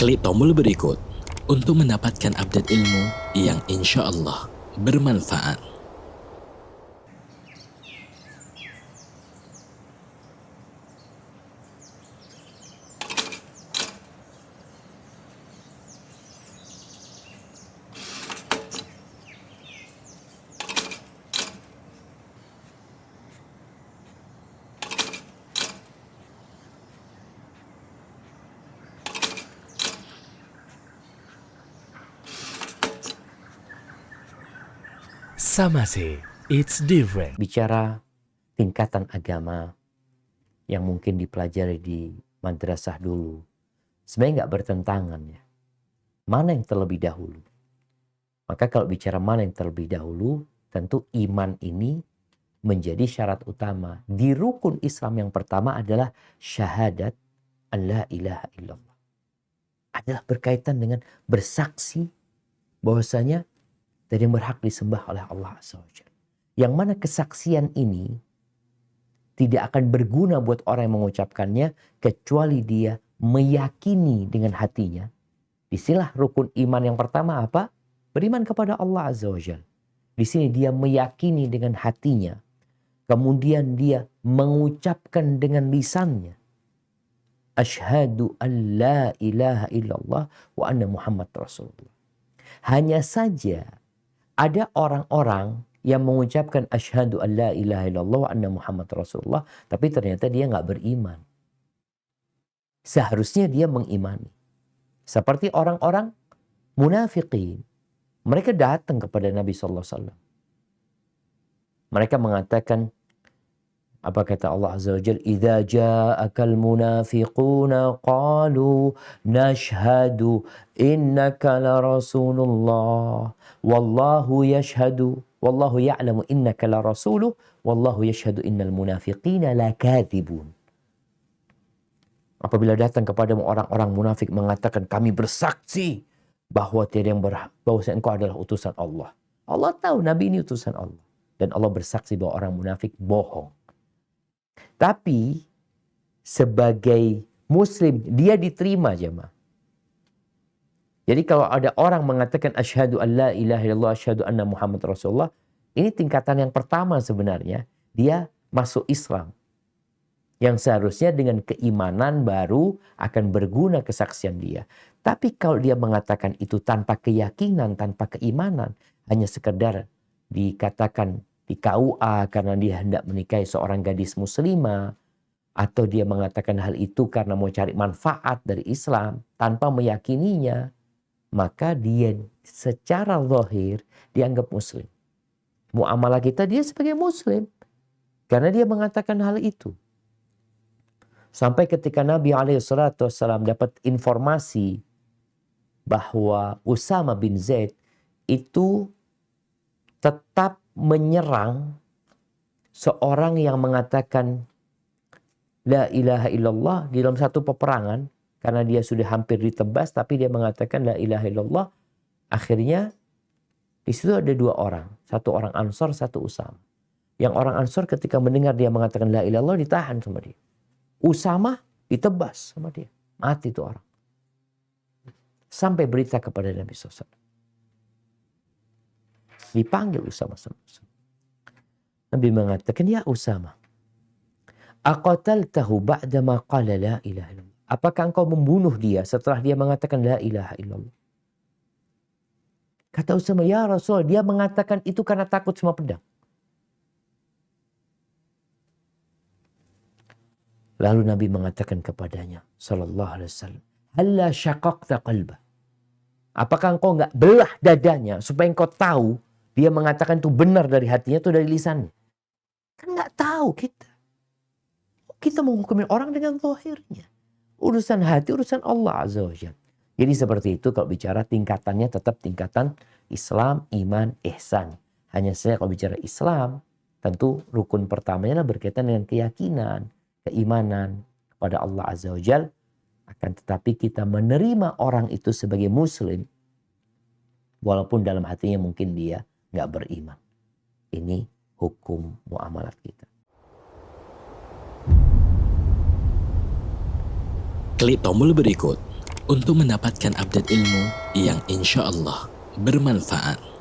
Klik tombol berikut untuk mendapatkan update ilmu yang insya Allah bermanfaat. Samase, it's different. Bicara tingkatan agama yang mungkin dipelajari di madrasah dulu, sebenarnya nggak bertentangan ya. Mana yang terlebih dahulu? Maka kalau bicara mana yang terlebih dahulu, tentu iman ini menjadi syarat utama. Di rukun Islam yang pertama adalah syahadat an la ilaha illallah. Adalah berkaitan dengan bersaksi bahwasanya dari yang berhak disembah oleh Allah Azza wa Jalla. Yang mana kesaksian ini tidak akan berguna buat orang yang mengucapkannya kecuali dia meyakini dengan hatinya. Disinilah rukun iman yang pertama apa? Beriman kepada Allah Azza wa Jalla. Di sini dia meyakini dengan hatinya. Kemudian dia mengucapkan dengan lisannya. Asyhadu an la ilaha illallah wa anna Muhammad Rasulullah. Hanya saja ada orang-orang yang mengucapkan asyhadu an la ilaha illallah wa anna Muhammad Rasulullah, tapi ternyata dia nggak beriman. Seharusnya dia mengimani. Seperti orang-orang munafikin. Mereka datang kepada Nabi sallallahu alaihi wasallam. Mereka mengatakan, apa kata Allah Azza wa Jalla? Idza ja'akal munafiquna qalu nashhadu innaka la rasulullah wallahu yashhadu wallahu ya'lamu innaka la rasuluh wallahu yashhadu innal munafiqina lakadzibun. Apabila datang kepadamu orang-orang munafik mengatakan kami bersaksi bahwa tiada yang berhak, bahwa engkau adalah utusan Allah. Allah tahu Nabi ini utusan Allah dan Allah bersaksi bahwa orang munafik bohong. Tapi sebagai muslim dia diterima jemaah. Jadi kalau ada orang mengatakan asyhadu an la ilaha illallah asyhadu anna Muhammad Rasulullah, ini tingkatan yang pertama sebenarnya, dia masuk Islam. Yang seharusnya dengan keimanan baru akan berguna kesaksian dia. Tapi kalau dia mengatakan itu tanpa keyakinan, tanpa keimanan, hanya sekedar dikatakan di KUA karena dia hendak menikahi seorang gadis muslimah, atau dia mengatakan hal itu karena mau cari manfaat dari Islam tanpa meyakininya, maka dia secara zahir dianggap muslim. Muamalah kita dia sebagai muslim karena dia mengatakan hal itu. Sampai ketika Nabi SAW dapat informasi bahwa Usama bin Zaid itu tetap menyerang seorang yang mengatakan la ilaha illallah di dalam satu peperangan karena dia sudah hampir ditebas tapi dia mengatakan la ilaha illallah. Akhirnya di situ ada dua orang, satu orang Ansor, satu Usama. Yang orang Ansor ketika mendengar dia mengatakan la ilaha illallah ditahan sama dia. Usama ditebas sama dia, mati itu orang. Sampai berita kepada Nabi SAW. Dipanggil Usama sama Usama. Nabi mengatakan, ya Usama, aqataltahu ba'dama qala la ilaha illallah. Apakah engkau membunuh dia setelah dia mengatakan la ilaha illallah? Kata Usama, ya Rasul, dia mengatakan itu karena takut sama pedang. Lalu Nabi mengatakan kepadanya, sallallahu alaihi wasallam, halla syaqaqta qalbah. Apakah engkau enggak belah dadanya supaya engkau tahu dia mengatakan itu benar dari hatinya atau dari lisannya? Kan enggak tahu kita. Kita menghukumin orang dengan zahirnya. Urusan hati, urusan Allah Azza wa Jalla. Jadi seperti itu kalau bicara tingkatannya tetap tingkatan Islam, iman, ihsan. Hanya saja kalau bicara Islam, tentu rukun pertamanya berkaitan dengan keyakinan, keimanan kepada Allah Azza wa Jalla. Akan tetapi kita menerima orang itu sebagai muslim walaupun dalam hatinya mungkin dia nggak beriman. Ini hukum muamalat kita. Klik tombol berikut untuk mendapatkan update ilmu yang insya Allah bermanfaat.